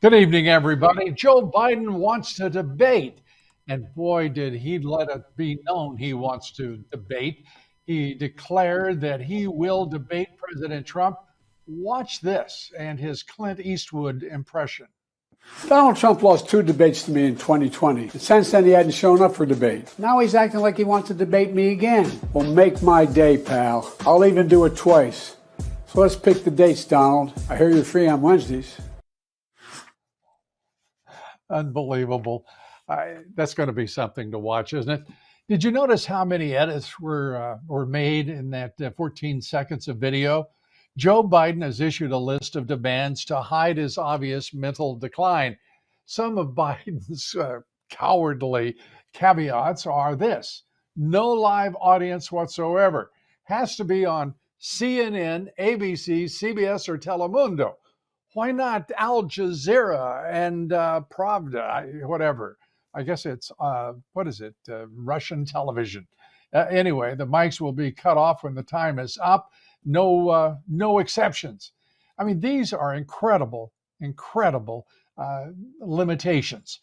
Good evening, everybody. Joe Biden wants to debate. And boy, did he let it be known he wants to debate. He declared that he will debate President Trump. Watch this and his Clint Eastwood impression. Donald Trump lost 2 debates to me in 2020. And since then, he hadn't shown up for debate. Now he's acting like he wants to debate me again. Well, make my day, pal. I'll even do it twice. So let's pick the dates, Donald. I hear you're free on Wednesdays. Unbelievable. That's going to be something to watch, isn't it? Did you notice how many edits were made in that 14 seconds of video? Joe Biden has issued a list of demands to hide his obvious mental decline. Some of Biden's cowardly caveats are this: no live audience whatsoever. Has to be on CNN, ABC, CBS, or Telemundo. Why not Al Jazeera and Pravda, whatever? I guess it's, Russian television. Anyway, the mics will be cut off when the time is up. No exceptions. I mean, these are incredible limitations.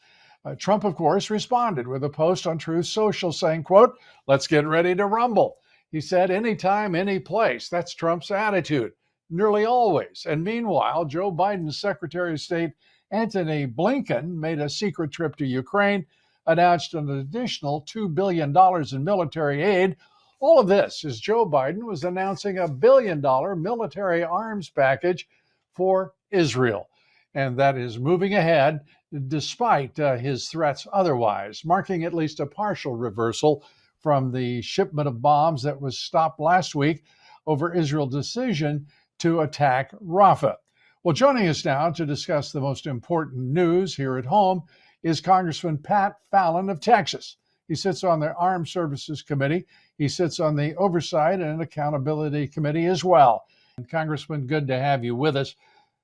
Trump, of course, responded with a post on Truth Social saying, quote, "Let's get ready to rumble." He said, anytime, any place. That's Trump's attitude, nearly always. And meanwhile, Joe Biden's Secretary of State, Antony Blinken, made a secret trip to Ukraine, announced an additional $2 billion in military aid. All of this as Joe Biden was announcing a $1 billion military arms package for Israel. And that is moving ahead despite his threats otherwise, marking at least a partial reversal from the shipment of bombs that was stopped last week over Israel's decision to attack Rafah. Well, joining us now to discuss the most important news here at home is Congressman Pat Fallon of Texas. He sits on the Armed Services Committee. He sits on the Oversight and Accountability Committee as well. And Congressman, good to have you with us.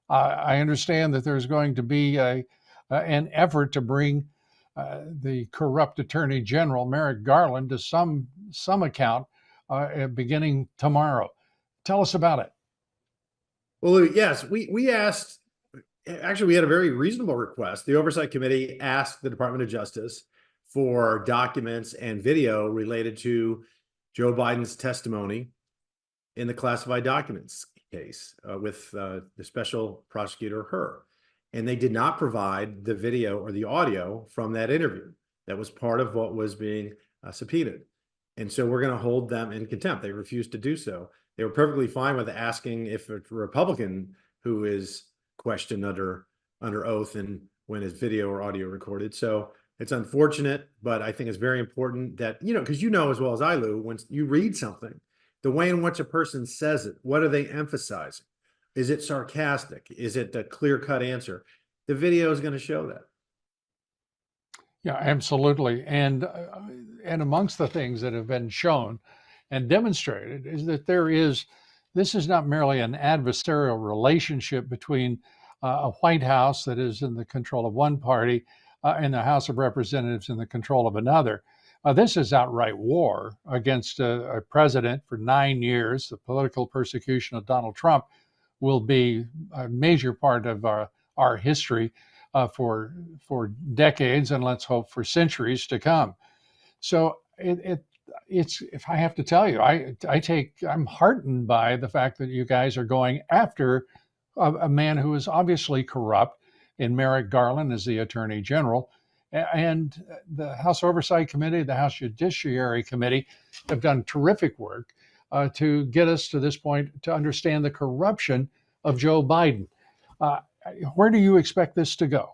I understand that there's going to be an effort to bring the corrupt Attorney General, Merrick Garland, to some account beginning tomorrow. Tell us about it. Well, yes, we asked, actually, we had a very reasonable request. The Oversight Committee asked the Department of Justice for documents and video related to Joe Biden's testimony in the classified documents case with the special prosecutor, Hur. And they did not provide the video or the audio from that interview. That was part of what was being subpoenaed. And so we're going to hold them in contempt. They refused to do so. They were perfectly fine with asking if a Republican who is questioned under oath and when his video or audio recorded. So it's unfortunate, but I think it's very important that, because you know as well as I, Lou, when you read something, the way in which a person says it, what are they emphasizing? Is it sarcastic? Is it a clear-cut answer? The video is going to show that. Yeah, absolutely. And amongst the things that have been shown and demonstrated is that this is not merely an adversarial relationship between a White House that is in the control of one party and the House of Representatives in the control of another. This is outright war against a president for 9 years. The political persecution of Donald Trump will be a major part of our history for decades, and let's hope for centuries to come. So it's if I have to tell you, I'm heartened by the fact that you guys are going after a man who is obviously corrupt in Merrick Garland as the Attorney General. And the House Oversight Committee, the House Judiciary Committee have done terrific work to get us to this point to understand the corruption of Joe Biden. Where do you expect this to go?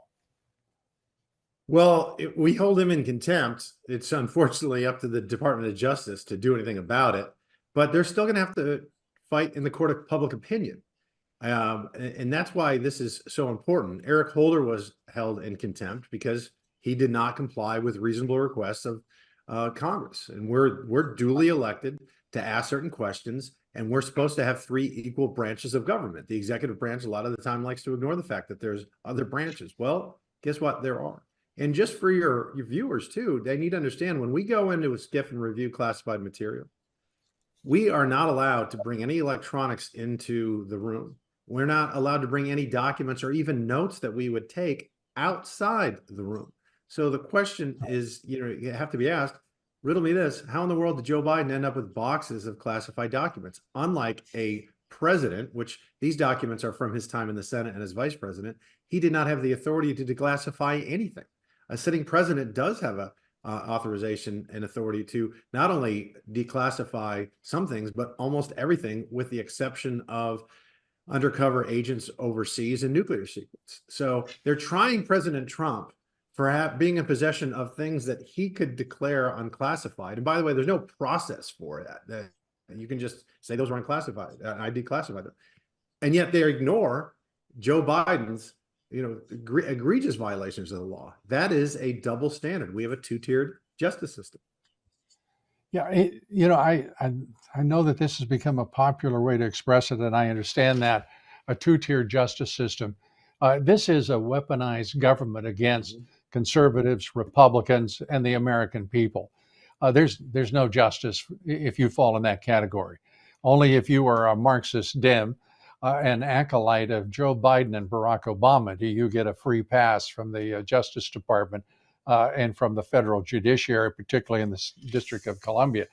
Well, we hold him in contempt. It's unfortunately up to the Department of Justice to do anything about it, but they're still going to have to fight in the court of public opinion. And that's why this is so important. Eric Holder was held in contempt because he did not comply with reasonable requests of Congress. And we're duly elected to ask certain questions, and we're supposed to have 3 equal branches of government. The executive branch a lot of the time likes to ignore the fact that there's other branches. Well, guess what? There are. And just for your viewers too, they need to understand when we go into a skiff and review classified material, we are not allowed to bring any electronics into the room. We're not allowed to bring any documents or even notes that we would take outside the room. So the question is, you have to be asked, riddle me this, how in the world did Joe Biden end up with boxes of classified documents? Unlike a president, which these documents are from his time in the Senate and as vice president, he did not have the authority to declassify anything. A sitting president does have a authorization and authority to not only declassify some things, but almost everything, with the exception of undercover agents overseas and nuclear secrets. So they're trying President Trump for being in possession of things that he could declare unclassified. And by the way, there's no process for that. You can just say those were unclassified. I declassified them. And yet they ignore Joe Biden's egregious violations of the law. That is a double standard. We have a two-tiered justice system. Yeah, I know that this has become a popular way to express it, and I understand that, a two-tier justice system. This is a weaponized government against conservatives, Republicans, and the American people. There's no justice if you fall in that category. Only if you are a Marxist Dem, an acolyte of Joe Biden and Barack Obama, do you get a free pass from the Justice Department and from the federal judiciary, particularly in the District of Columbia.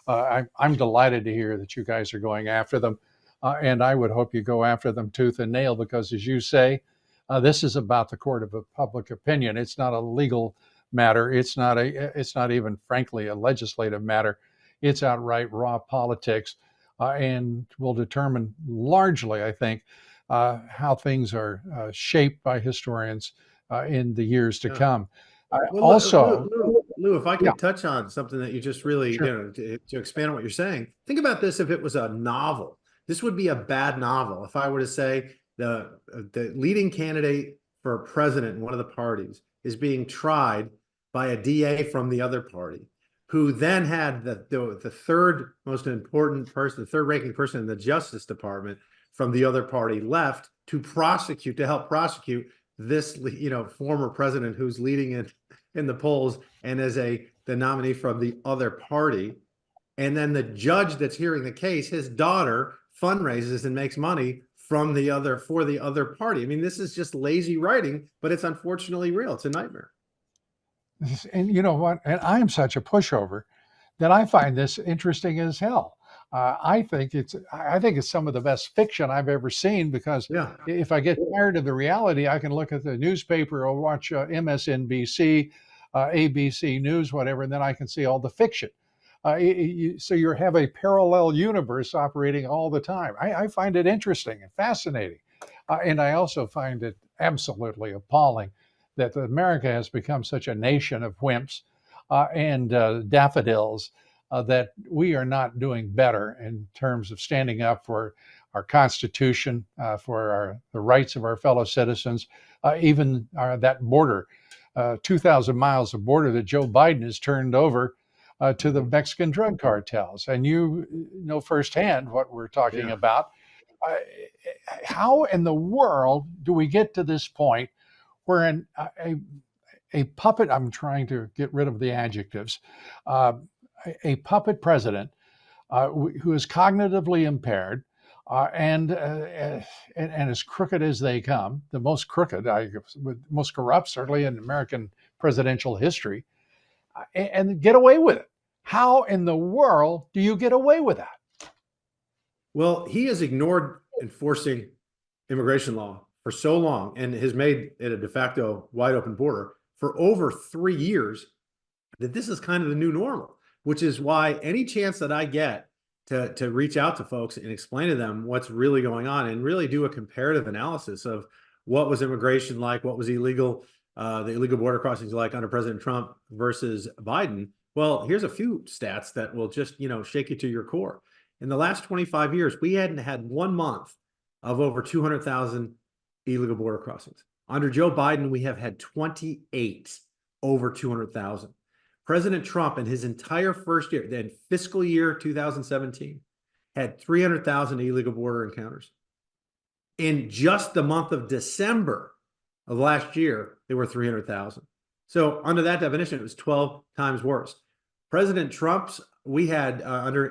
I'm delighted to hear that you guys are going after them, and I would hope you go after them tooth and nail, because, as you say, this is about the court of public opinion. It's not a legal matter. It's not even, frankly, a legislative matter. It's outright raw politics, and will determine largely, I think, how things are shaped by historians in the years to come. Well, Also, Lou, if I could touch on something that you just really, sure. To expand on what you're saying, think about this. If it was a novel, this would be a bad novel. If I were to say the leading candidate for president in one of the parties is being tried by a DA from the other party, who then had the third most important person, the third ranking person in the Justice Department from the other party left to help prosecute this, former president who's leading in the polls and as the nominee from the other party. And then the judge that's hearing the case, his daughter fundraises and makes money for the other party. I mean, this is just lazy writing, but it's unfortunately real. It's a nightmare. And you know what? And I'm such a pushover that I find this interesting as hell. I think it's some of the best fiction I've ever seen, because if I get tired of the reality, I can look at the newspaper or watch MSNBC, ABC News, whatever, and then I can see all the fiction. So you have a parallel universe operating all the time. I find it interesting and fascinating. And I also find it absolutely appalling that America has become such a nation of wimps and daffodils, that we are not doing better in terms of standing up for our Constitution, for the rights of our fellow citizens, even that border, 2,000 miles of border that Joe Biden has turned over to the Mexican drug cartels. And you know firsthand what we're talking about. How in the world do we get to this point where a puppet, I'm trying to get rid of the adjectives, a puppet president who is cognitively impaired and as crooked as they come, the most crooked, most corrupt, certainly in American presidential history, and get away with it? How in the world do you get away with that? Well, he has ignored enforcing immigration law for so long and has made it a de facto wide open border for over 3 years that this is kind of the new normal, which is why any chance that I get to reach out to folks and explain to them what's really going on and really do a comparative analysis of what was immigration like, what was the illegal border crossings like under President Trump versus Biden. Well, here's a few stats that will just, shake you to your core. In the last 25 years, we hadn't had 1 month of over 200,000 illegal border crossings. Under Joe Biden, we have had 28 over 200,000. President Trump in his entire first year, then fiscal year 2017, had 300,000 illegal border encounters. In just the month of December of last year, there were 300,000. So under that definition, it was 12 times worse. President Trump's we had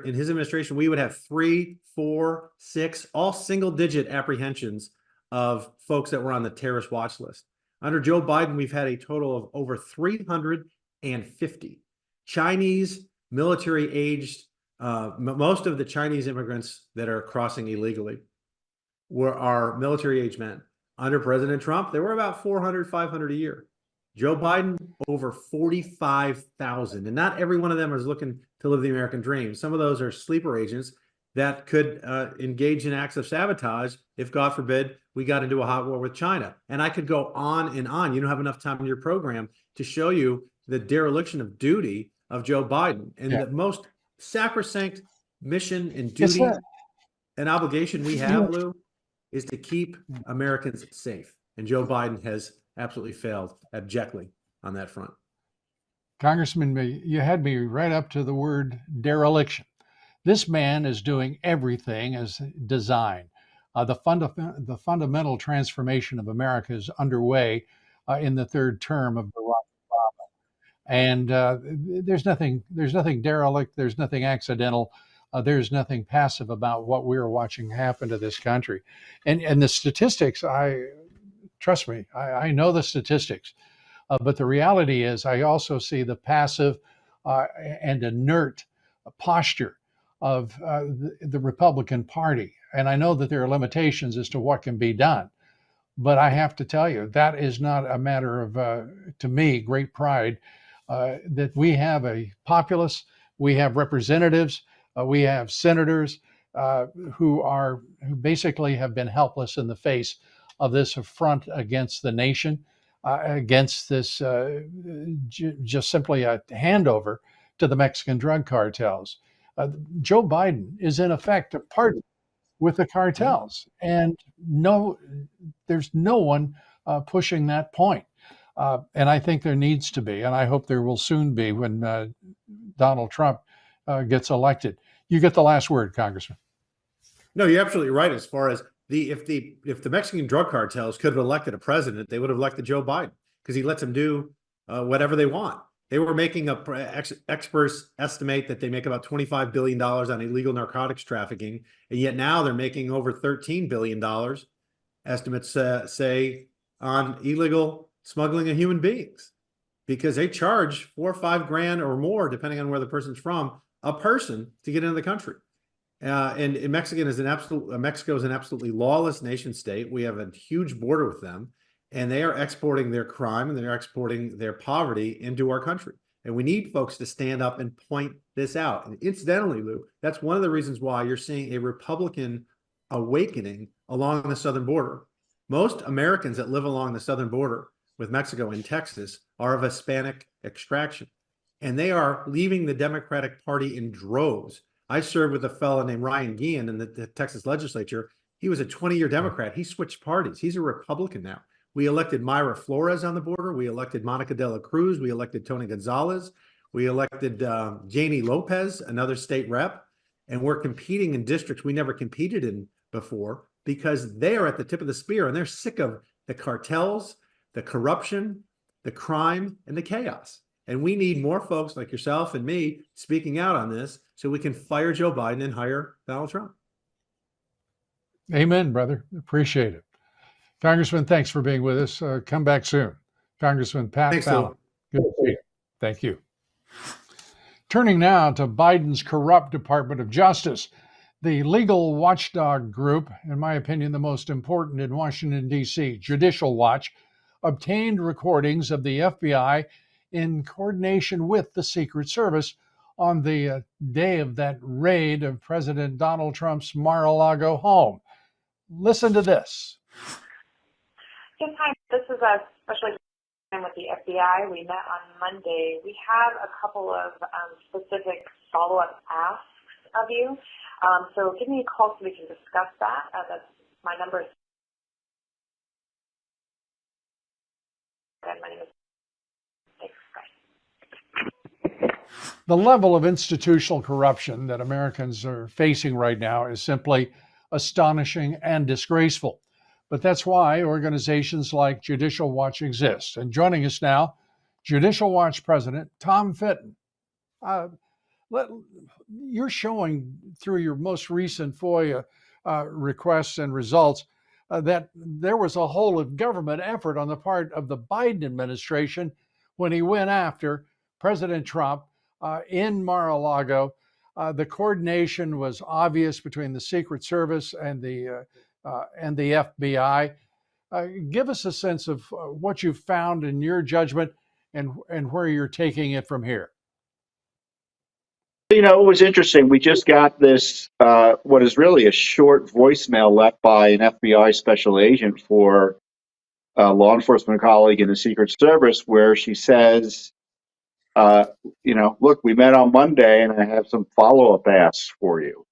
in his administration, we would have 3, 4, 6, all single-digit apprehensions of folks that were on the terrorist watch list. Under Joe Biden, we've had a total of over 350 Chinese military-aged. Most of the Chinese immigrants that are crossing illegally are military-aged men. Under President Trump, there were about 400, 500 a year. Joe Biden, over 45,000. And not every one of them is looking to live the American dream. Some of those are sleeper agents that could engage in acts of sabotage if, God forbid, we got into a hot war with China. And I could go on and on. You don't have enough time in your program to show you the dereliction of duty of Joe Biden. And the most sacrosanct mission and duty and obligation we have, Lou, is to keep Americans safe. And Joe Biden has absolutely failed abjectly on that front. Congressman, you had me right up to the word dereliction. This man is doing everything as designed. The fundamental transformation of America is underway in the third term of Barack Obama, and there's nothing derelict. There's nothing accidental. There's nothing passive about what we're watching happen to this country, and the statistics. Trust me, I know the statistics, but the reality is, I also see the passive and inert posture of the Republican Party. And I know that there are limitations as to what can be done. But I have to tell you, that is not a matter of, to me, great pride, that we have a populace, we have representatives, we have senators who basically have been helpless in the face of this affront against the nation, against this just simply a handover to the Mexican drug cartels. Joe Biden is in effect a partner with the cartels, and there's no one pushing that point. And I think there needs to be, and I hope there will soon be when Donald Trump gets elected. You get the last word, Congressman. No, you're absolutely right. As far as if the Mexican drug cartels could have elected a president, they would have elected Joe Biden, because he lets them do whatever they want. They were making experts estimate that they make about $25 billion on illegal narcotics trafficking, and yet now they're making over $13 billion, estimates say, on illegal smuggling of human beings, because they charge $4 or $5 grand or more, depending on where the person's from, a person to get into the country. And Mexico is an absolutely lawless nation state. We have a huge border with them, and they are exporting their crime and they're exporting their poverty into our country. And we need folks to stand up and point this out. And incidentally, Lou, that's one of the reasons why you're seeing a Republican awakening along the southern border. Most Americans that live along the southern border with Mexico and Texas are of Hispanic extraction, and they are leaving the Democratic Party in droves. I served with a fellow named Ryan Guillen in the Texas legislature. He was a 20-year Democrat. He switched parties. He's a Republican now. We elected Mayra Flores on the border. We elected Monica de la Cruz. We elected Tony Gonzalez. We elected Janie Lopez, another state rep. And we're competing in districts we never competed in before, because they are at the tip of the spear, and they're sick of the cartels, the corruption, the crime, and the chaos. And we need more folks like yourself and me speaking out on this so we can fire Joe Biden and hire Donald Trump. Amen, brother. Appreciate it. Congressman, thanks for being with us. Come back soon. Congressman Pat Fallon. Good to see you. Thank you. Turning now to Biden's corrupt Department of Justice. The legal watchdog group, in my opinion, the most important in Washington, D.C., Judicial Watch, obtained recordings of the FBI in coordination with the Secret Service on the day of that raid of President Donald Trump's Mar-a-Lago home. Listen to this. Yes, hi. This is a special with the FBI. We met on Monday. We have a couple of specific follow-up asks of you. So give me a call so we can discuss that. That's my number is. My name is. Thanks. Bye. The level of institutional corruption that Americans are facing right now is simply astonishing and disgraceful. But that's why organizations like Judicial Watch exist. And joining us now, Judicial Watch President Tom Fitton. You're showing through your most recent FOIA requests and results that there was a whole of government effort on the part of the Biden administration when he went after President Trump in Mar-a-Lago. The coordination was obvious between the Secret Service and the FBI. Give us a sense of what you found in your judgment and where you're taking it from here. You know, it was interesting. We just got this, what is really a short voicemail left by an FBI special agent for a law enforcement colleague in the Secret Service, where she says, look, we met on Monday and I have some follow-up asks for you.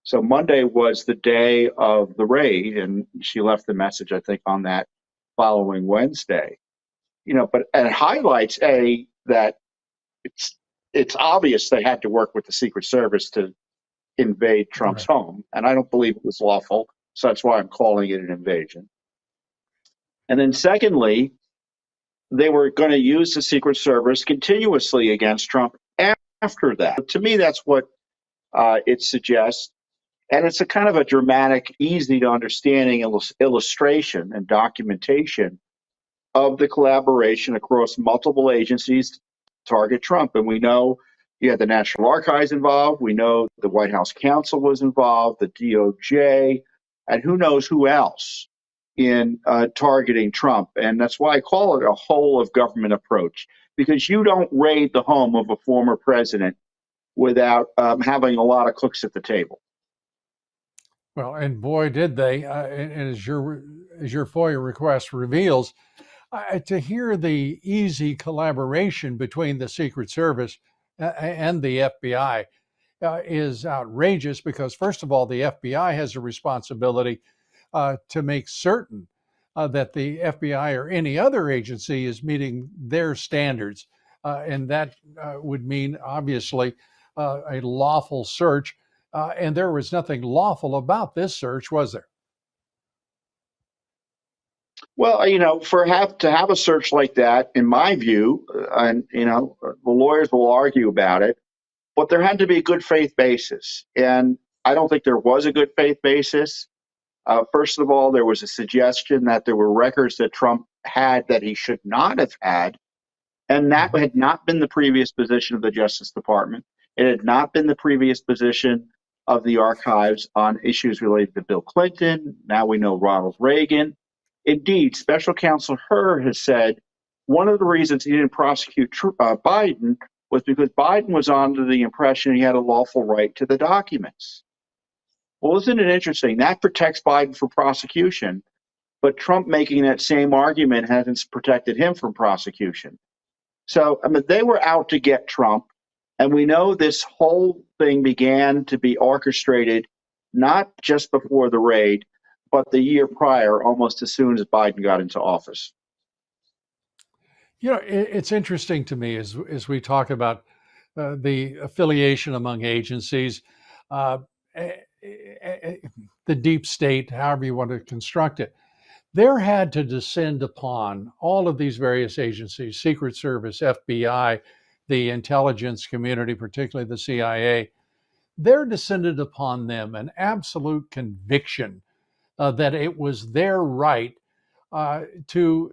So Monday was the day of the raid, and she left the message, I think, on that following Wednesday. But it highlights, that it's obvious they had to work with the Secret Service to invade Trump's home, and I don't believe it was lawful, so that's why I'm calling it an invasion. And then secondly, they were going to use the Secret Service continuously against Trump after that. To me, that's what it suggests, and it's a kind of a dramatic, easy to understanding illustration and documentation of the collaboration across multiple agencies to target Trump. And we know you had the National Archives involved. We know the White House counsel was involved, the DOJ, and who knows who else in targeting Trump. And that's why I call it a whole of government approach, because you don't raid the home of a former president without having a lot of cooks at the table. Well, and boy, did they! And as your FOIA request reveals, to hear the easy collaboration between the Secret Service and the FBI is outrageous, because first of all, the FBI has a responsibility to make certain that the FBI or any other agency is meeting their standards, and that would mean obviously a lawful search. And there was nothing lawful about this search, was there? Well, to have a search like that, in my view, and the lawyers will argue about it, but there had to be a good faith basis, and I don't think there was a good faith basis. First of all, there was a suggestion that there were records that Trump had that he should not have had, and that had not been the previous position of the Justice Department. It had not been the previous position of the archives on issues related to Bill Clinton. Now we know Ronald Reagan. Indeed, Special Counsel Hur has said one of the reasons he didn't prosecute Biden was because Biden was under the impression he had a lawful right to the documents. Well, isn't it interesting? That protects Biden from prosecution, but Trump making that same argument hasn't protected him from prosecution. So, they were out to get Trump, and we know this whole thing began to be orchestrated not just before the raid, but the year prior, almost as soon as Biden got into office. It's interesting to me as we talk about the affiliation among agencies, the deep state, however you want to construct it. There had to descend upon all of these various agencies, Secret Service, FBI, the intelligence community, particularly the CIA. There descended upon them an absolute conviction that it was their right to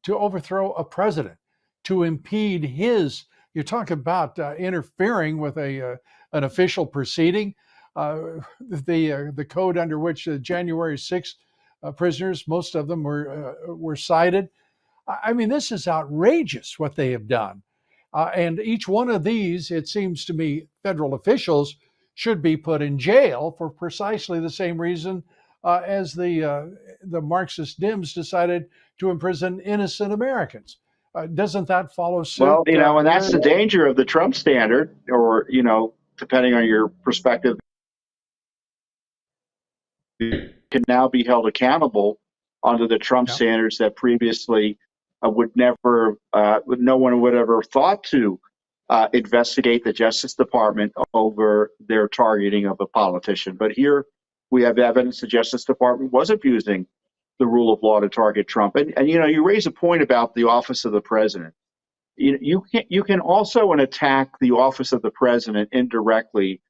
overthrow a president, to impede his. You talk about interfering with an official proceeding. The code under which the January 6th prisoners, most of them were cited. I mean, this is outrageous what they have done. And each one of these, it seems to me, federal officials should be put in jail for precisely the same reason as the Marxist Dems decided to imprison innocent Americans. Doesn't that follow suit? Well, and that's the danger of the Trump standard, or, depending on your perspective, can now be held accountable under the Trump standards that previously would never, no one would ever thought to investigate the Justice Department over their targeting of a politician. But here we have evidence the Justice Department was abusing the rule of law to target Trump. And you raise a point about the office of the president. You can also attack the office of the president indirectly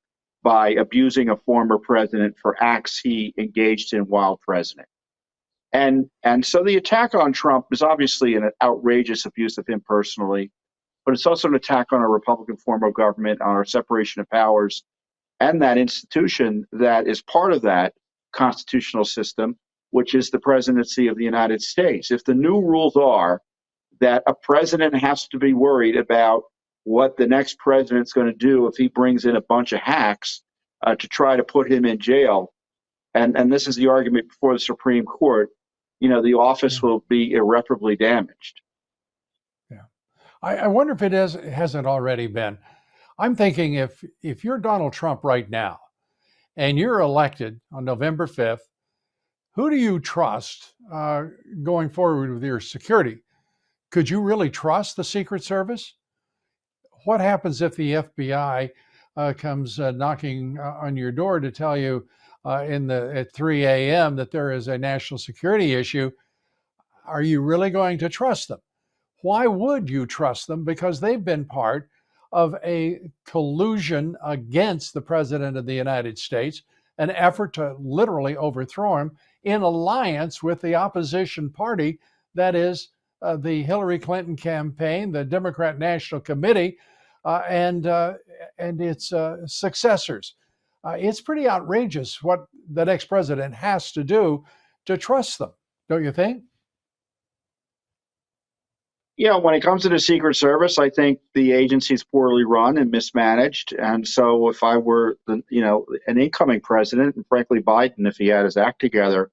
by abusing a former president for acts he engaged in while president. And so the attack on Trump is obviously an outrageous abuse of him personally, but it's also an attack on our Republican form of government, on our separation of powers, and that institution that is part of that constitutional system, which is the presidency of the United States. If the new rules are that a president has to be worried about what the next president's going to do if he brings in a bunch of hacks to try to put him in jail, and this is the argument before the Supreme Court, the office will be irreparably damaged. Yeah. I wonder if it hasn't already been. I'm thinking if you're Donald Trump right now and you're elected on November 5th, who do you trust going forward with your security? Could you really trust the Secret Service? What happens if the FBI comes knocking on your door to tell you at 3 a.m. that there is a national security issue? Are you really going to trust them? Why would you trust them? Because they've been part of a collusion against the President of the United States, an effort to literally overthrow him in alliance with the opposition party, that is the Hillary Clinton campaign, the Democrat National Committee, and its successors. It's pretty outrageous what the next president has to do to trust them, don't you think? When it comes to the Secret Service, I think the agency is poorly run and mismanaged. And so if I were, an incoming president, and frankly, Biden, if he had his act together,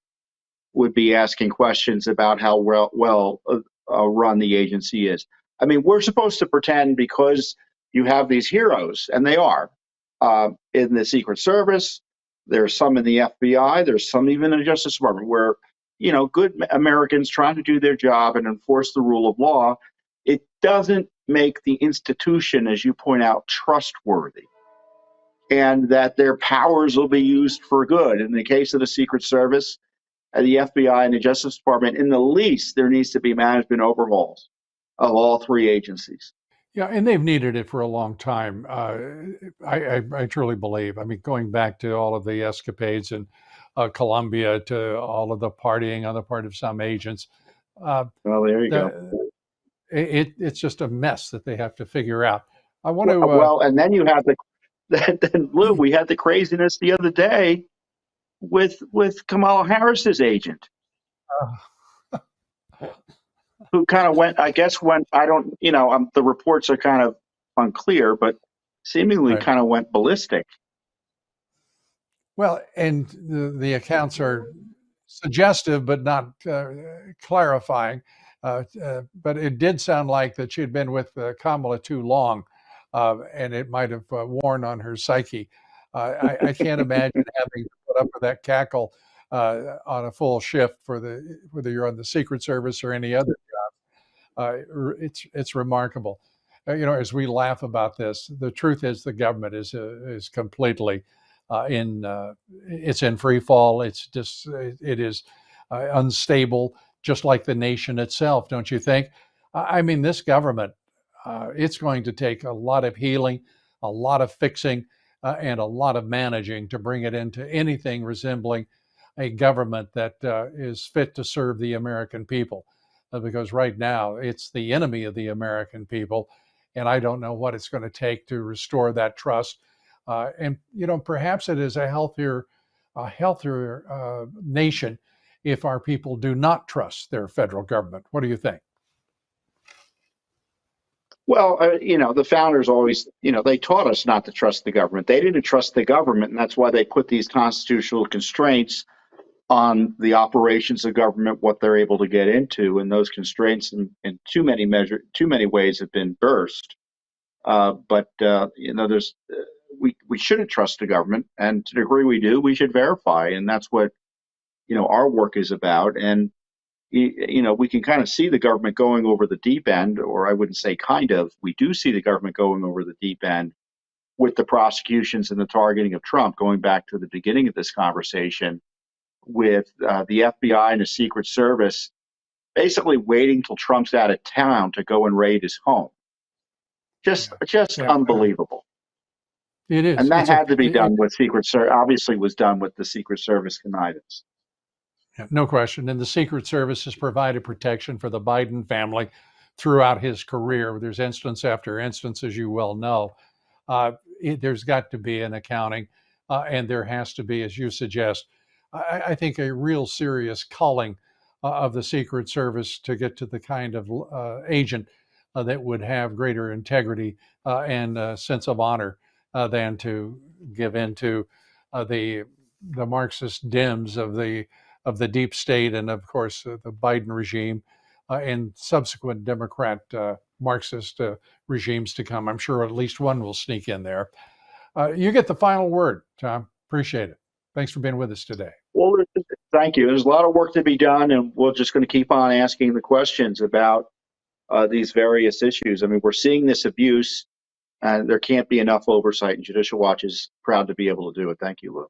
would be asking questions about how well run the agency is. I mean, we're supposed to pretend because you have these heroes, and they are, in the Secret Service. There's some in the FBI. There's some even in the Justice Department where, good Americans trying to do their job and enforce the rule of law. It doesn't make the institution, as you point out, trustworthy, and that their powers will be used for good. In the case of the Secret Service, the FBI, and the Justice Department, in the least, there needs to be management overhauls of all three agencies. Yeah, and they've needed it for a long time. I truly believe. I mean, going back to all of the escapades in Colombia, to all of the partying on the part of some agents. Well, there you go. It's just a mess that they have to figure out. I want to. Well, and then you have then Lou, we had the craziness the other day with Kamala Harris's agent. Who kind of went, I don't, the reports are kind of unclear, but seemingly kind of went ballistic. Well, and the accounts are suggestive, but not clarifying. But it did sound like that she had been with Kamala too long, and it might have worn on her psyche. I can't imagine having to put up with that cackle on a full shift whether you're on the Secret Service or any other job. It's remarkable. As we laugh about this, the truth is the government is completely it's in free fall. It is unstable, just like the nation itself, don't you think? I mean, this government, it's going to take a lot of healing, a lot of fixing, and a lot of managing to bring it into anything resembling a government that is fit to serve the American people. Because right now it's the enemy of the American people, and I don't know what it's going to take to restore that trust. And perhaps it is a healthier nation if our people do not trust their federal government. What do you think? Well, the founders always, they taught us not to trust the government. They didn't trust the government, and that's why they put these constitutional constraints on the operations of government, what they're able to get into, and those constraints in too many ways have been burst. But we shouldn't trust the government, and to the degree we do, we should verify, and that's what our work is about. And we can kind of see the government going over the deep end, or I wouldn't say kind of. We do see the government going over the deep end with the prosecutions and the targeting of Trump, going back to the beginning of this conversation, with the FBI and the Secret Service basically waiting till Trump's out of town to go and raid his home. Just Yeah, unbelievable. it is. And that had to be done with Secret Service. Obviously, was done with the Secret Service connivance. No question. And the Secret Service has provided protection for the Biden family throughout his career. There's instance after instance, as you well know. There's got to be an accounting, and there has to be, as you suggest, I think a real serious culling of the Secret Service to get to the kind of agent that would have greater integrity and sense of honor than to give in to the Marxist Dems of the deep state, and of course the Biden regime and subsequent Democrat Marxist regimes to come. I'm sure at least one will sneak in there. You get the final word, Tom. Appreciate it. Thanks for being with us today. Well, thank you. There's a lot of work to be done, and we're just going to keep on asking the questions about these various issues. I mean, we're seeing this abuse, and there can't be enough oversight, and Judicial Watch is proud to be able to do it. Thank you, Lou.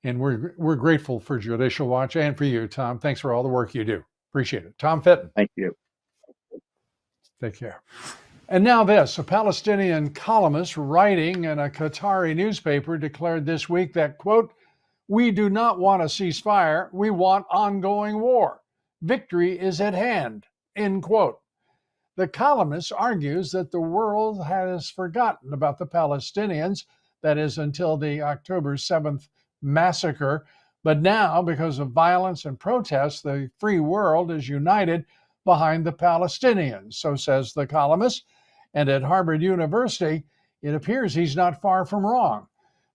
And we're grateful for Judicial Watch and for you, Tom. Thanks for all the work you do. Appreciate it. Tom Fitton. Thank you. Take care. And now this, a Palestinian columnist writing in a Qatari newspaper declared this week that, quote, "We do not want a ceasefire. We want ongoing war. Victory is at hand," end quote. The columnist argues that the world has forgotten about the Palestinians, that is, until the October 7th massacre. But now, because of violence and protests, the free world is united behind the Palestinians, so says the columnist. And at Harvard University, it appears he's not far from wrong.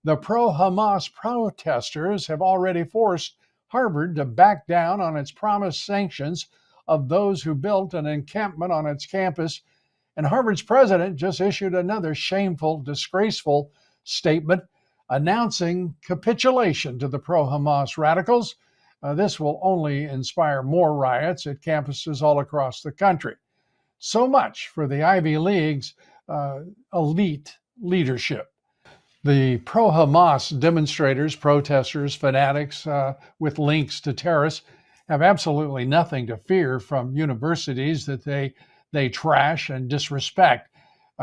The pro-Hamas protesters have already forced Harvard to back down on its promised sanctions of those who built an encampment on its campus. And Harvard's president just issued another shameful, disgraceful statement announcing capitulation to the pro-Hamas radicals. This will only inspire more riots at campuses all across the country. So much for the Ivy League's elite leadership. The pro-Hamas demonstrators, protesters, fanatics with links to terrorists have absolutely nothing to fear from universities that they trash and disrespect,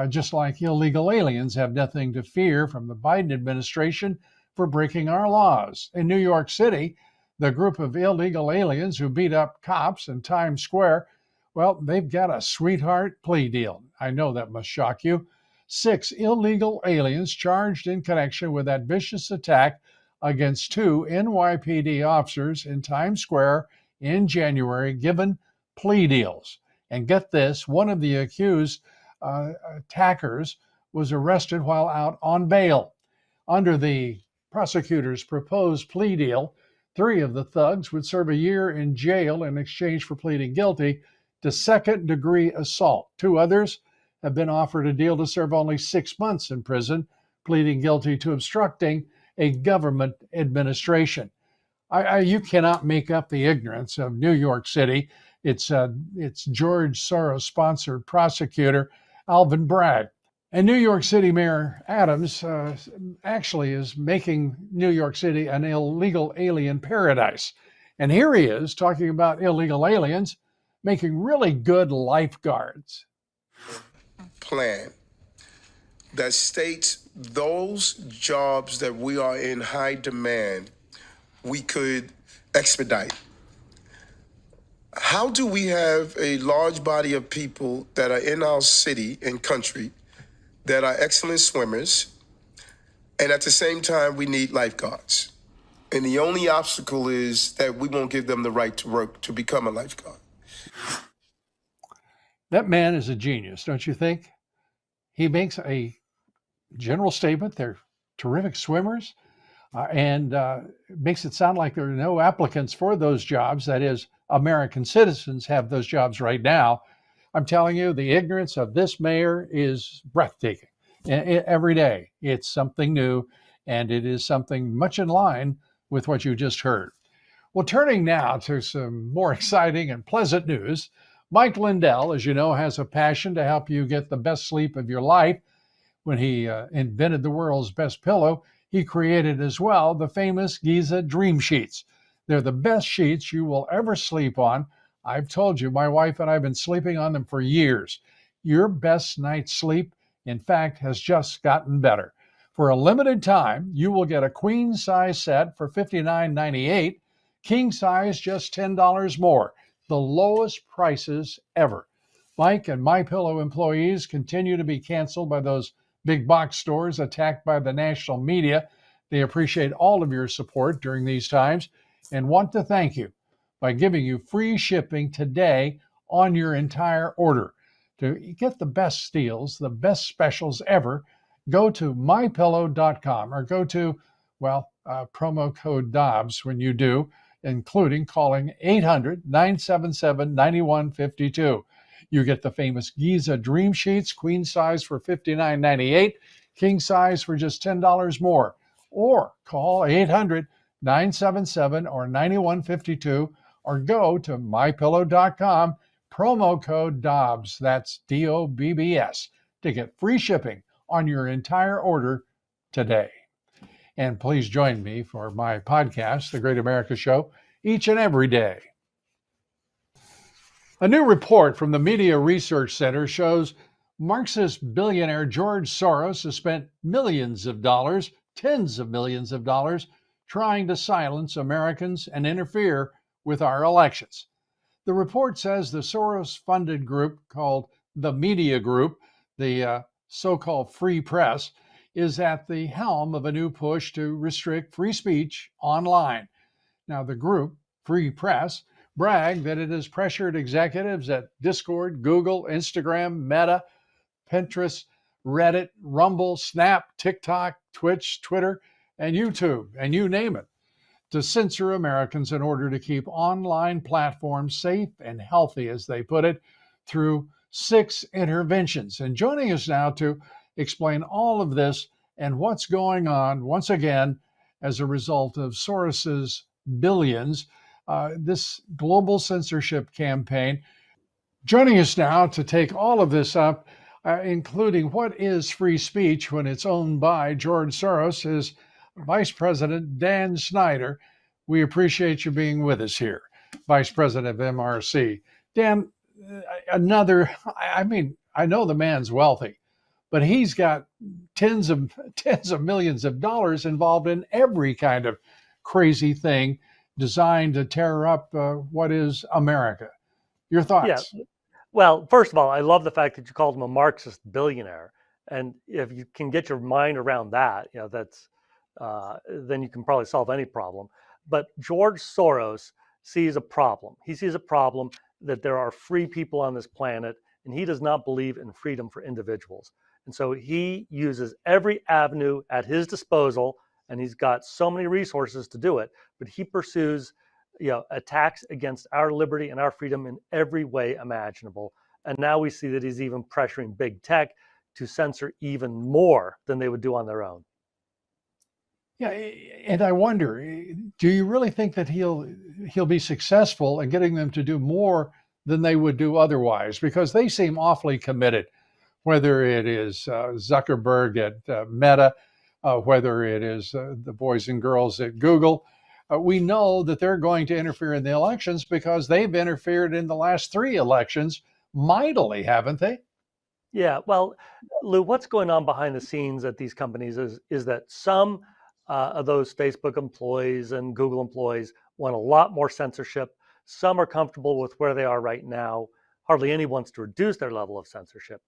just like illegal aliens have nothing to fear from the Biden administration for breaking our laws. In New York City, the group of illegal aliens who beat up cops in Times Square, well, they've got a sweetheart plea deal. I know that must shock you. 6 illegal aliens charged in connection with that vicious attack against 2 NYPD officers in Times Square in January, given plea deals. And get this, one of the accused attackers was arrested while out on bail. Under the prosecutor's proposed plea deal, 3 of the thugs would serve a year in jail in exchange for pleading guilty to second-degree assault. 2 others have been offered a deal to serve only 6 months in prison, pleading guilty to obstructing a government administration. You cannot make up the ignorance of New York City. It's George Soros-sponsored prosecutor Alvin Bragg. And New York City Mayor Adams actually is making New York City an illegal alien paradise. And here he is talking about illegal aliens making really good lifeguards. Plan that states those jobs that we are in high demand, we could expedite. How do we have a large body of people that are in our city and country that are excellent swimmers, and at the same time we need lifeguards? And the only obstacle is that we won't give them the right to work to become a lifeguard. That man is a genius, don't you think? He makes a general statement. They're terrific swimmers, and makes it sound like there are no applicants for those jobs. That is, American citizens have those jobs right now. I'm telling you, the ignorance of this mayor is breathtaking. Every day, it's something new, and it is something much in line with what you just heard. Well, turning now to some more exciting and pleasant news. Mike Lindell, as you know, has a passion to help you get the best sleep of your life. When he invented the world's best pillow, he created as well the famous Giza Dream Sheets. They're the best sheets you will ever sleep on. I've told you, my wife and I have been sleeping on them for years. your best night's sleep, in fact, has just gotten better. For a limited time, you will get a queen size set for $59.98, king size just $10 more, the lowest prices ever. Mike and MyPillow employees continue to be canceled by those big box stores attacked by the national media. They appreciate all of your support during these times and want to thank you by giving you free shipping today on your entire order. To get the best deals, the best specials ever, go to mypillow.com or go to, promo code Dobbs when you do, including calling 800-977-9152. You get the famous Giza Dream Sheets, queen size for $59.98, king size for just $10 more. Or call 800-977 or 9152 or go to mypillow.com, promo code Dobbs, that's DOBBS, to get free shipping on your entire order today. And please join me for my podcast, The Great America Show, each and every day. A new report from the Media Research Center shows Marxist billionaire George Soros has spent millions of dollars, tens of millions of dollars, trying to silence Americans and interfere with our elections. The report says the Soros-funded group called the Media Group, the so-called Free Press, is at the helm of a new push to restrict free speech online. Now, the group, Free Press, bragged that it has pressured executives at Discord, Google, Instagram, Meta, Pinterest, Reddit, Rumble, Snap, TikTok, Twitch, Twitter, and YouTube, and you name it, to censor Americans in order to keep online platforms safe and healthy, as they put it, through 6 interventions. And joining us now to explain all of this and what's going on, once again, as a result of Soros's billions, this global censorship campaign. Joining us now to take all of this up, including what is free speech when it's owned by George Soros, is Vice President Dan Snyder. We appreciate you being with us here, Vice President of MRC. Dan, I know the man's wealthy, but he's got tens of millions of dollars involved in every kind of crazy thing designed to tear up what is America. Your thoughts? Yeah. Well, first of all, I love the fact that you called him a Marxist billionaire. And if you can get your mind around that, then you can probably solve any problem. But George Soros sees a problem. He sees a problem that there are free people on this planet, and he does not believe in freedom for individuals. And so he uses every avenue at his disposal, and he's got so many resources to do it, but he pursues attacks against our liberty and our freedom in every way imaginable. And now we see that he's even pressuring big tech to censor even more than they would do on their own. Yeah, and I wonder, do you really think that he'll be successful in getting them to do more than they would do otherwise? Because they seem awfully committed, whether it is Zuckerberg at Meta, whether it is the boys and girls at Google. We know that they're going to interfere in the elections because they've interfered in the last 3 elections mightily, haven't they? Yeah, well, Lou, what's going on behind the scenes at these companies is that some of those Facebook employees and Google employees want a lot more censorship. Some are comfortable with where they are right now. Hardly anyone wants to reduce their level of censorship.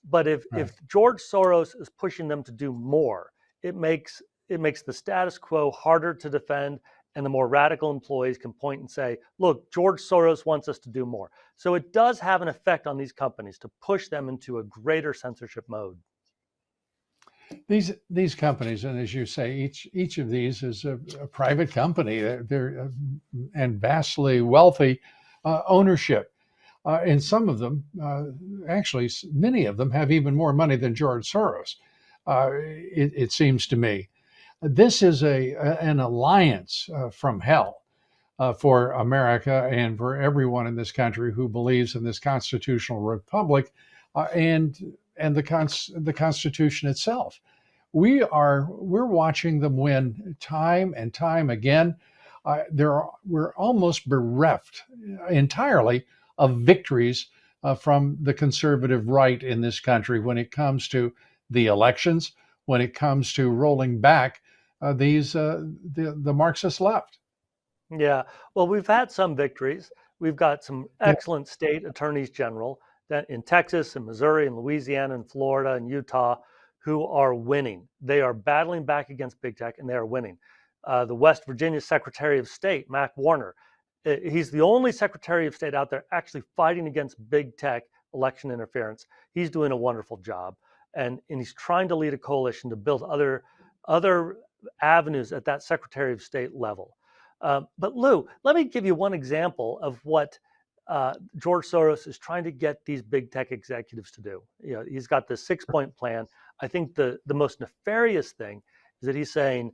But if George Soros is pushing them to do more, it makes the status quo harder to defend, and the more radical employees can point and say, look, George Soros wants us to do more. So it does have an effect on these companies to push them into a greater censorship mode. These companies, and as you say, each of these is a private company. They're and vastly wealthy ownership. And some of them, actually, many of them have even more money than George Soros. It seems to me. This is an alliance from hell for America and for everyone in this country who believes in this constitutional republic and the Constitution itself. We're watching them win time and time again. We're almost bereft entirely of victories from the conservative right in this country when it comes to the elections, when it comes to rolling back the Marxist left. Yeah. Well, we've had some victories. We've got some Yeah. excellent state attorneys general that in Texas and Missouri and Louisiana and Florida and Utah who are winning. They are battling back against big tech and they are winning. The West Virginia Secretary of State, Mac Warner, he's the only Secretary of State out there actually fighting against big tech election interference. He's doing a wonderful job. And he's trying to lead a coalition to build other avenues at that Secretary of State level. But Lou, let me give you one example of what George Soros is trying to get these big tech executives to do. He's got this 6-point plan. I think the most nefarious thing is that he's saying,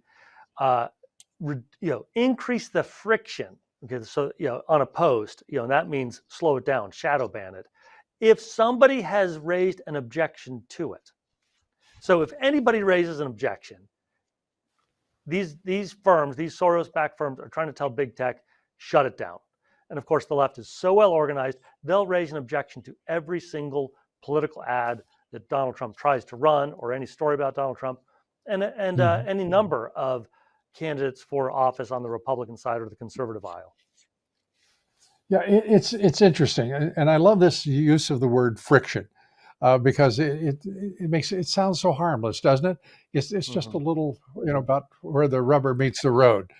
increase the friction. Okay, so on a post, and that means slow it down, shadow ban it. If somebody has raised an objection to it, so if anybody raises an objection, these firms, these Soros-backed firms, are trying to tell big tech, shut it down. And of course, the left is so well organized, they'll raise an objection to every single political ad that Donald Trump tries to run, or any story about Donald Trump, and any number of candidates for office on the Republican side or the conservative aisle. Yeah, it's interesting, and I love this use of the word friction because it makes it sound so harmless, doesn't it? It's just a little, about where the rubber meets the road.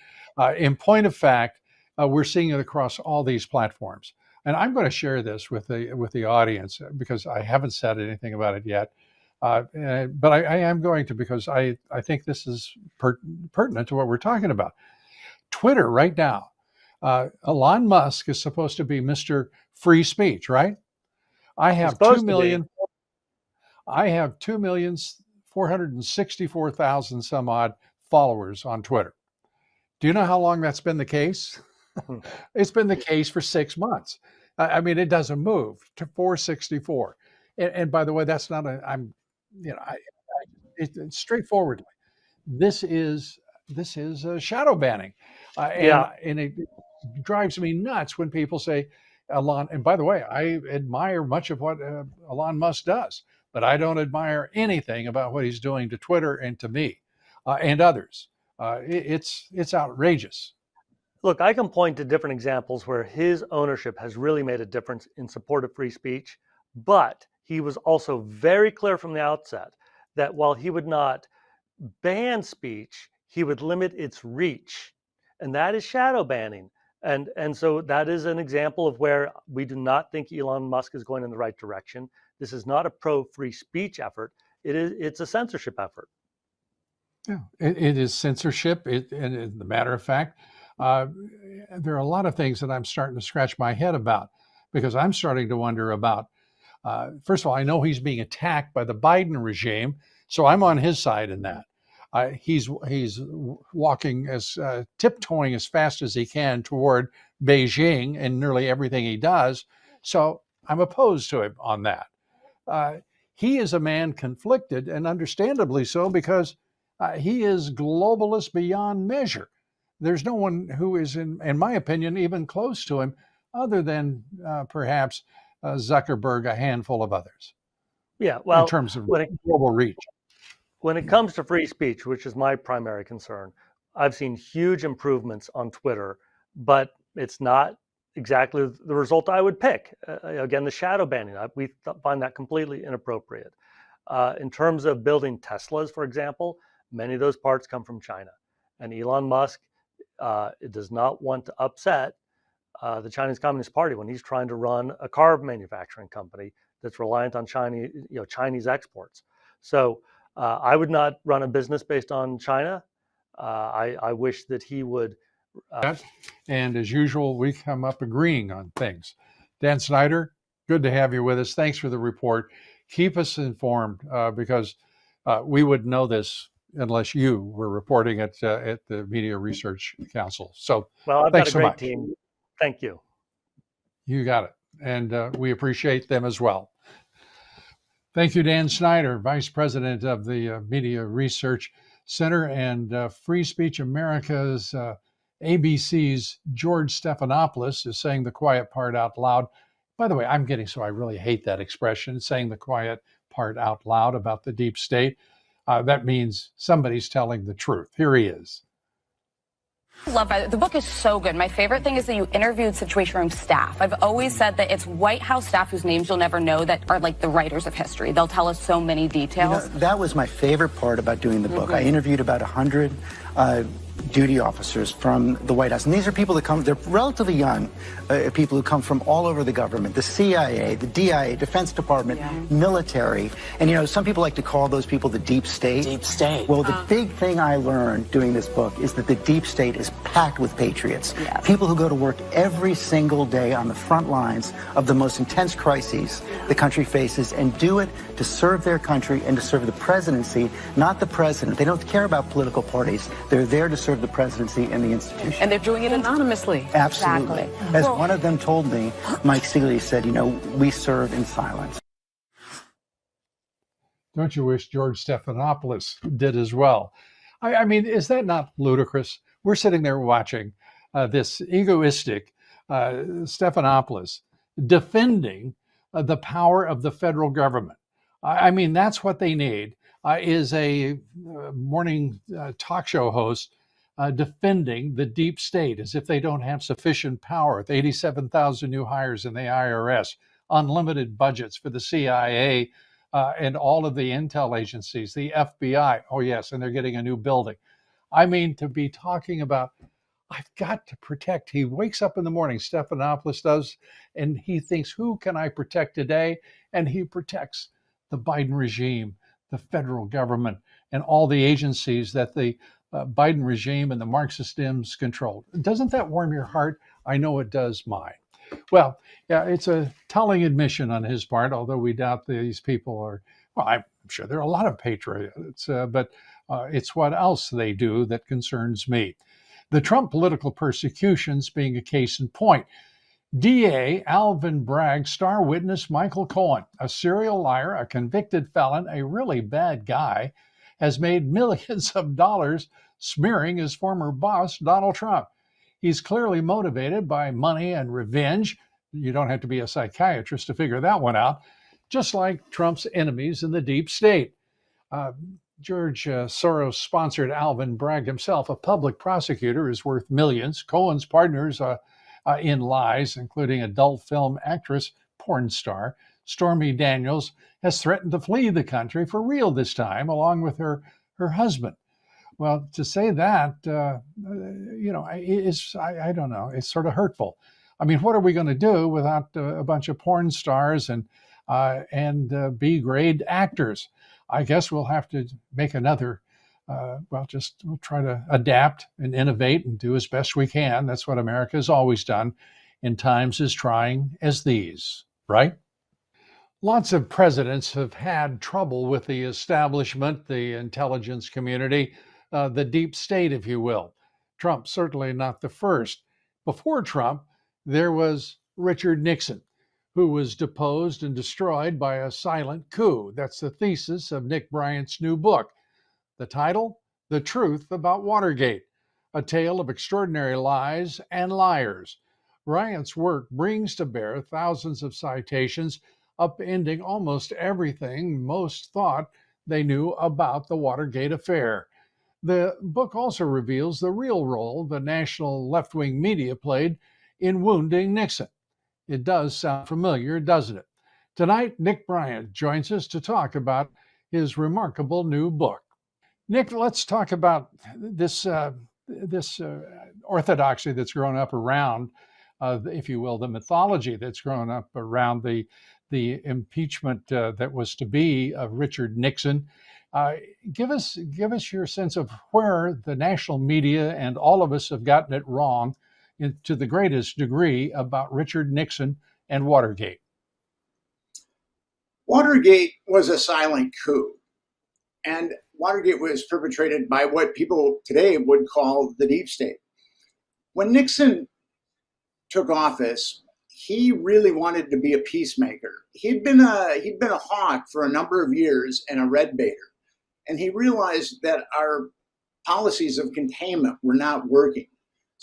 In point of fact, we're seeing it across all these platforms, and I'm going to share this with the audience because I haven't said anything about it yet, but I am going to, because I think this is pertinent to what we're talking about. Twitter right now. Elon Musk is supposed to be Mr. Free Speech, right? I have 2,464,000 some odd followers on Twitter. Do you know how long that's been the case? It's been the case for 6 months. I mean, it doesn't move to 464. And by the way, that's not it's straightforwardly. This is shadow banning, and it drives me nuts when people say Elon. And by the way, I admire much of what Elon Musk does, but I don't admire anything about what he's doing to Twitter and to me and others. It's outrageous. Look, I can point to different examples where his ownership has really made a difference in support of free speech, but he was also very clear from the outset that while he would not ban speech, he would limit its reach, and that is shadow banning. And so that is an example of where we do not think Elon Musk is going in the right direction. This is not a pro-free speech effort. It's a censorship effort. Yeah, it is censorship. And as a matter of fact, there are a lot of things that I'm starting to scratch my head about, because I'm starting to wonder about, first of all, I know he's being attacked by the Biden regime, so I'm on his side in that. He's walking tiptoeing as fast as he can toward Beijing in nearly everything he does. So I'm opposed to him on that. He is a man conflicted, and understandably so, because he is globalist beyond measure. There's no one who is, in my opinion, even close to him, other than perhaps Zuckerberg, a handful of others. Yeah, well, in terms of global reach. When it comes to free speech, which is my primary concern, I've seen huge improvements on Twitter, but it's not exactly the result I would pick. Again, the shadow banning, we find that completely inappropriate. In terms of building Teslas, for example, many of those parts come from China. And Elon Musk does not want to upset the Chinese Communist Party when he's trying to run a car manufacturing company that's reliant on Chinese exports. So I would not run a business based on China. I wish that he would. And as usual, we come up agreeing on things. Dan Snyder, good to have you with us. Thanks for the report. Keep us informed because we wouldn't know this unless you were reporting it at the Media Research Council. So, well, I've thanks got a great so team. Thank you. You got it. And we appreciate them as well. Thank you, Dan Snyder, Vice President of the Media Research Center, and Free Speech America's ABC's George Stephanopoulos is saying the quiet part out loud. By the way, I'm getting so I really hate that expression, saying the quiet part out loud about the deep state. That means somebody's telling the truth. Here he is. Love it. The book is so good. My favorite thing is that you interviewed Situation Room staff. I've always said that it's White House staff whose names you'll never know that are like the writers of history. They'll tell us so many details. That was my favorite part about doing the book. I interviewed about 100 duty officers from the White House. And these are people that they're relatively young, people who come from all over the government, the CIA, the DIA, Defense Department, military. And, some people like to call those people the deep state. Deep state. Well, the big thing I learned doing this book is that the deep state is packed with patriots. Yes. People who go to work every single day on the front lines of the most intense crises the country faces and do it to serve their country and to serve the presidency, not the president. They don't care about political parties. They're there to serve the presidency and the institution. And they're doing it anonymously. Absolutely. Exactly. As one of them told me, Mike Seeley said, we serve in silence. Don't you wish George Stephanopoulos did as well? I mean, is that not ludicrous? We're sitting there watching this egoistic Stephanopoulos defending the power of the federal government. I mean, that's what they need, is a morning talk show host defending the deep state as if they don't have sufficient power with 87,000 new hires in the IRS, unlimited budgets for the CIA and all of the intel agencies, the FBI. Oh, yes, and they're getting a new building. I mean, to be talking about, I've got to protect. He wakes up in the morning, Stephanopoulos does, and he thinks, who can I protect today? And he protects the Biden regime, the federal government, and all the agencies that the Biden regime and the Marxist Dems control. Doesn't that warm your heart? I know it does mine. Well, yeah, it's a telling admission on his part, although we doubt these people are, well, I'm sure there are a lot of patriots, but it's what else they do that concerns me. The Trump political persecutions being a case in point. DA Alvin Bragg's star witness Michael Cohen, a serial liar, a convicted felon, a really bad guy, has made millions of dollars smearing his former boss, Donald Trump. He's clearly motivated by money and revenge. You don't have to be a psychiatrist to figure that one out, just like Trump's enemies in the deep state. George Soros-sponsored Alvin Bragg himself, a public prosecutor, is worth millions. Cohen's partners in lies, including adult film actress, porn star Stormy Daniels, has threatened to flee the country for real this time, along with her husband. Well, to say that, I don't know, it's sort of hurtful. I mean, what are we going to do without a bunch of porn stars and B-grade actors? I guess we'll have to make another, we'll try to adapt and innovate and do as best we can. That's what America has always done in times as trying as these, right? Lots of presidents have had trouble with the establishment, the intelligence community, the deep state, if you will. Trump certainly not the first. Before Trump, there was Richard Nixon, who was deposed and destroyed by a silent coup. That's the thesis of Nick Bryant's new book. The title, The Truth About Watergate, a tale of extraordinary lies and liars. Bryant's work brings to bear thousands of citations upending almost everything most thought they knew about the Watergate affair. The book also reveals the real role the national left-wing media played in wounding Nixon. It does sound familiar, doesn't it? Tonight, Nick Bryant joins us to talk about his remarkable new book. Nick, let's talk about this orthodoxy that's grown up around, if you will, the mythology that's grown up around the impeachment that was to be of Richard Nixon. Give us your sense of where the national media and all of us have gotten it wrong to the greatest degree about Richard Nixon and Watergate. Watergate was a silent coup, and Watergate was perpetrated by what people today would call the deep state. When Nixon took office, he really wanted to be a peacemaker. He'd been a hawk for a number of years and a red baiter, and he realized that our policies of containment were not working.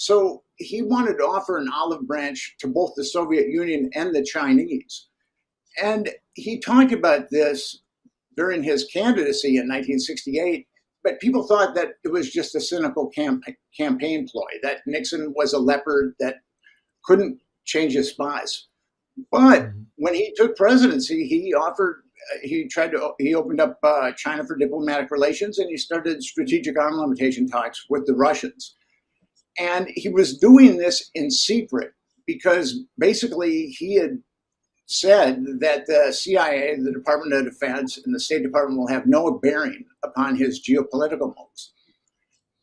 So he wanted to offer an olive branch to both the Soviet Union and the Chinese. And he talked about this during his candidacy in 1968, but people thought that it was just a cynical campaign ploy, that Nixon was a leopard that couldn't change his spies. But when he took presidency, he opened up China for diplomatic relations, and he started strategic arm limitation talks with the Russians. And he was doing this in secret because basically he had said that the CIA, the Department of Defense, and the State Department will have no bearing upon his geopolitical moves.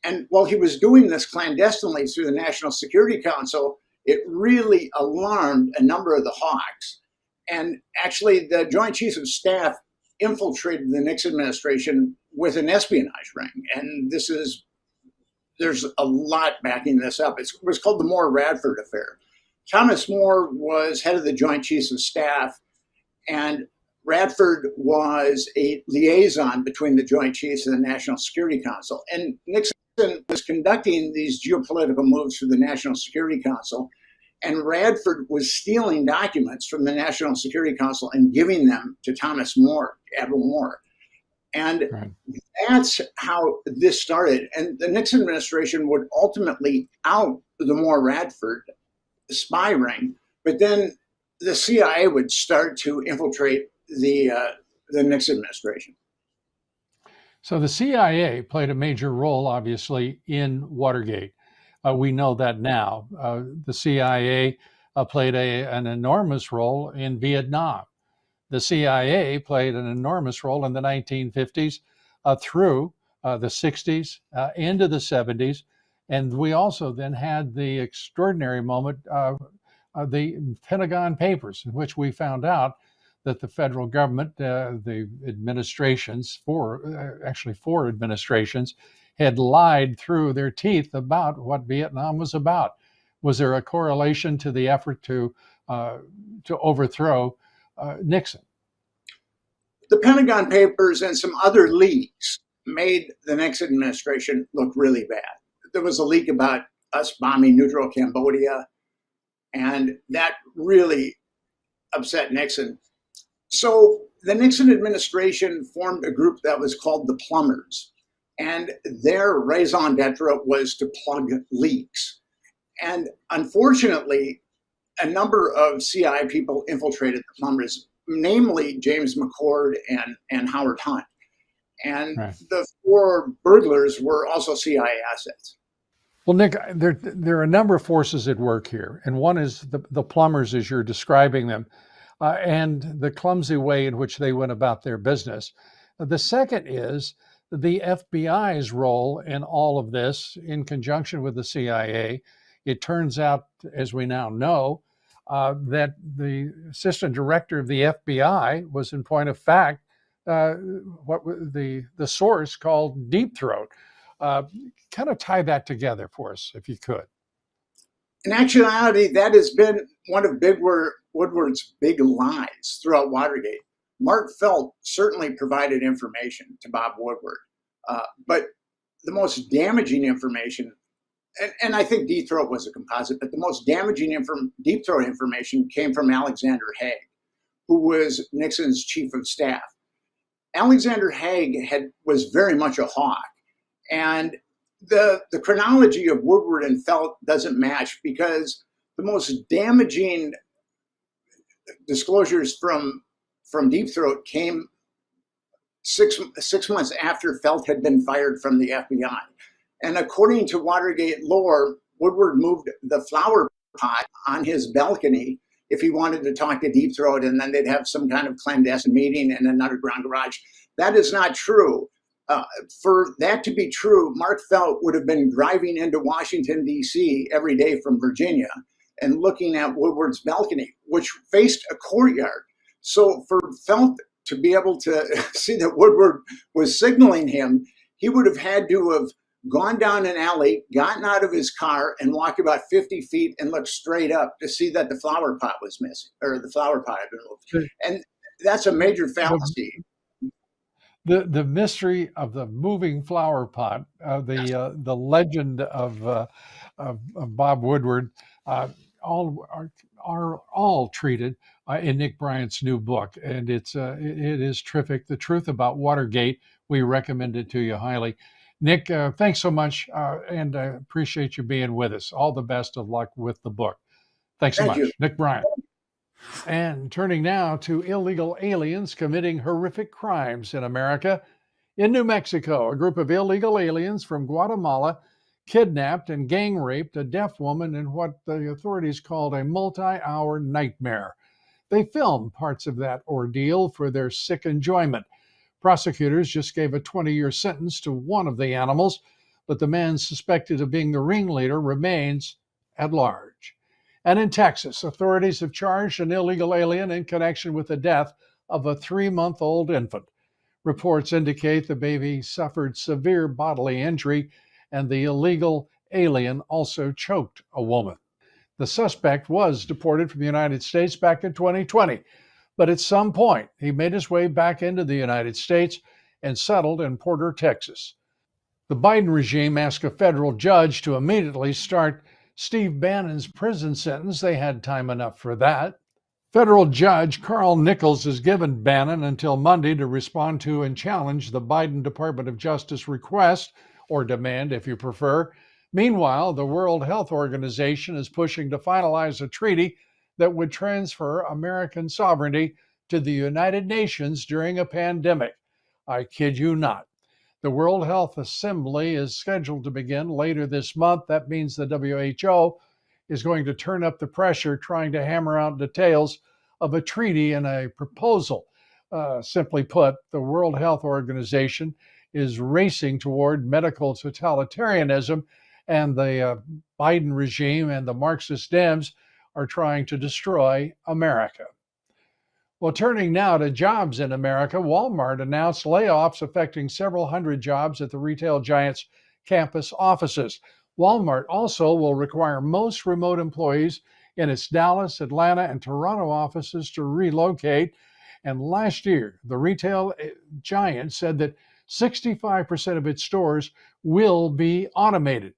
And while he was doing this clandestinely through the National Security Council, it really alarmed a number of the hawks. And actually, the Joint Chiefs of Staff infiltrated the Nixon administration with an espionage ring. And there's a lot backing this up. It was called the Moore-Radford affair. Thomas Moore was head of the Joint Chiefs of Staff, and Radford was a liaison between the Joint Chiefs and the National Security Council. And Nixon was conducting these geopolitical moves through the National Security Council, and Radford was stealing documents from the National Security Council and giving them to Thomas Moore, Admiral Moore. And that's how this started. And the Nixon administration would ultimately out the Moore-Radford spy ring, but then the CIA would start to infiltrate the Nixon administration. So the CIA played a major role, obviously, in Watergate. We know that now. The CIA played an enormous role in Vietnam. The CIA played an enormous role in the 1950s through the 60s into the 70s. And we also then had the extraordinary moment of the Pentagon Papers, in which we found out that the federal government, the administrations, four administrations, had lied through their teeth about what Vietnam was about. Was there a correlation to the effort to overthrow Nixon? The Pentagon Papers and some other leaks made the Nixon administration look really bad. There was a leak about us bombing neutral Cambodia, and that really upset Nixon. So the Nixon administration formed a group that was called the Plumbers, and their raison d'etre was to plug leaks. And unfortunately, a number of CI people infiltrated the Plumbers, namely James McCord and Howard Hunt. And the four burglars were also CIA assets. Well, Nick, there are a number of forces at work here, and one is the Plumbers, as you're describing them, and the clumsy way in which they went about their business. The second is the FBI's role in all of this in conjunction with the CIA. It turns out, as we now know, that the assistant director of the FBI was, in point of fact, what the source called Deep Throat. Kind of tie that together for us, if you could. In actuality, that has been one of Woodward's big lies throughout Watergate. Mark Felt certainly provided information to Bob Woodward, but the most damaging information, and I think Deep Throat was a composite, but the most damaging Deep Throat information came from Alexander Haig, who was Nixon's chief of staff. Alexander Haig was very much a hawk. And the chronology of Woodward and Felt doesn't match, because the most damaging disclosures from Deep Throat came six months after Felt had been fired from the FBI. And according to Watergate lore, Woodward moved the flower pot on his balcony if he wanted to talk to Deep Throat, and then they'd have some kind of clandestine meeting in an underground garage. That is not true. For that to be true, Mark Felt would have been driving into Washington, D.C. every day from Virginia and looking at Woodward's balcony, which faced a courtyard. So for Felt to be able to see that Woodward was signaling him, he would have had to have gone down an alley, gotten out of his car, and walked about 50 feet and looked straight up to see that the flower pot was missing, or the flower pot had been moved. And that's a major fallacy. The mystery of the moving flower pot, the legend of of Bob Woodward, all are all treated in Nick Bryant's new book, and it is terrific. The Truth About Watergate. We recommend it to you highly. Nick, thanks so much, and I appreciate you being with us. All the best of luck with the book. Thanks so Thank much, you. Nick Bryant. And turning now to illegal aliens committing horrific crimes in America. In New Mexico, a group of illegal aliens from Guatemala kidnapped and gang raped a deaf woman in what the authorities called a multi-hour nightmare. They filmed parts of that ordeal for their sick enjoyment. Prosecutors just gave a 20-year sentence to one of the animals, but the man suspected of being the ringleader remains at large. And in Texas, authorities have charged an illegal alien in connection with the death of a 3-month-old infant. Reports indicate the baby suffered severe bodily injury, and the illegal alien also choked a woman. The suspect was deported from the United States back in 2020, but at some point he made his way back into the United States and settled in Porter, Texas. The Biden regime asked a federal judge to immediately start Steve Bannon's prison sentence. They had time enough for that. Federal Judge Carl Nichols has given Bannon until Monday to respond to and challenge the Biden Department of Justice request, or demand if you prefer. Meanwhile, the World Health Organization is pushing to finalize a treaty that would transfer American sovereignty to the United Nations during a pandemic. I kid you not. The World Health Assembly is scheduled to begin later this month. That means the WHO is going to turn up the pressure trying to hammer out details of a treaty and a proposal. Simply put, the World Health Organization is racing toward medical totalitarianism, and the Biden regime and the Marxist Dems are trying to destroy America. Well, turning now to jobs in America, Walmart announced layoffs affecting several hundred jobs at the retail giant's campus offices. Walmart also will require most remote employees in its Dallas, Atlanta, and Toronto offices to relocate. And last year, the retail giant said that 65% of its stores will be automated.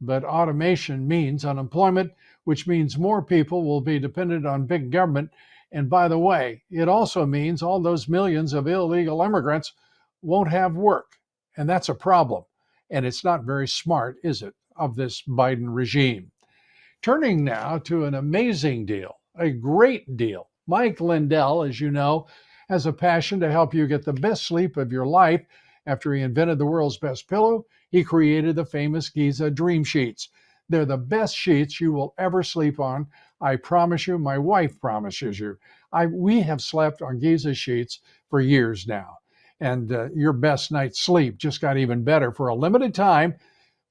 But automation means unemployment, which means more people will be dependent on big government. And by the way, it also means all those millions of illegal immigrants won't have work. And that's a problem. And it's not very smart, is it, of this Biden regime? Turning now to an amazing deal, a great deal. Mike Lindell, as you know, has a passion to help you get the best sleep of your life. After he invented the world's best pillow, he created the famous Giza Dream Sheets. They're the best sheets you will ever sleep on. I promise you, my wife promises you. We have slept on Giza sheets for years now. And your best night's sleep just got even better. For a limited time,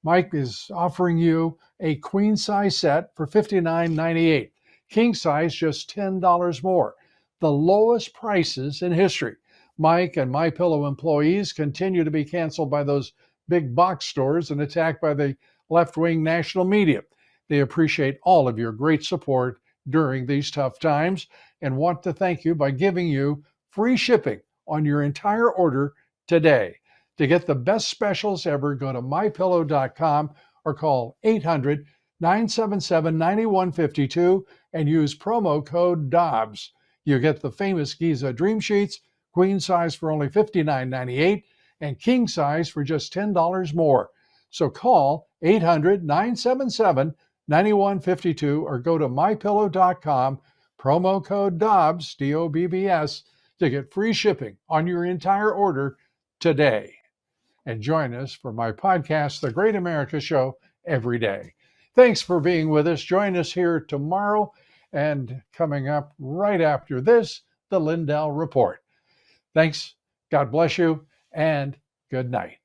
Mike is offering you a queen size set for $59.98. King size just $10 more. The lowest prices in history. Mike and MyPillow employees continue to be canceled by those big box stores and attacked by the left-wing national media. They appreciate all of your great support during these tough times and want to thank you by giving you free shipping on your entire order today. To get the best specials ever, go to mypillow.com or call 800-977-9152 and use promo code Dobbs. You get the famous Giza Dream Sheets, queen size for only $59.98 and king size for just $10 more. So call 800-977-9152 or go to mypillow.com, promo code Dobbs, D-O-B-B-S, to get free shipping on your entire order today. And join us for my podcast, The Great America Show, every day. Thanks for being with us. Join us here tomorrow, and coming up right after this, the Lindell Report. Thanks, God bless you, and good night.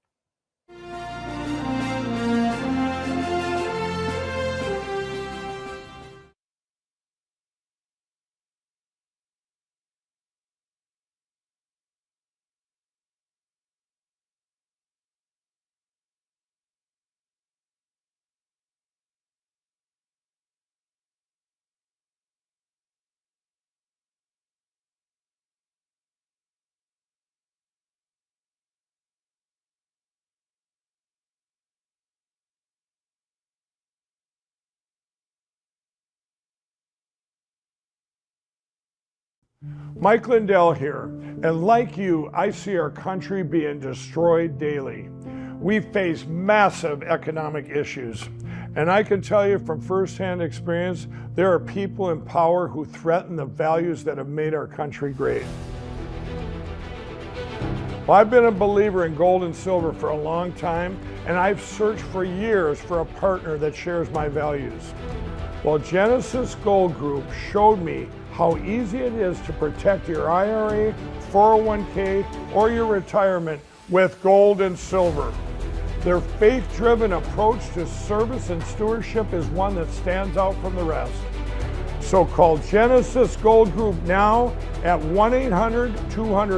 Mike Lindell here, and like you, I see our country being destroyed daily. We face massive economic issues, and I can tell you from firsthand experience, there are people in power who threaten the values that have made our country great. Well, I've been a believer in gold and silver for a long time, and I've searched for years for a partner that shares my values. Well, Genesis Gold Group showed me how easy it is to protect your IRA, 401k, or your retirement with gold and silver. Their faith-driven approach to service and stewardship is one that stands out from the rest. So call Genesis Gold Group now at 1-800-200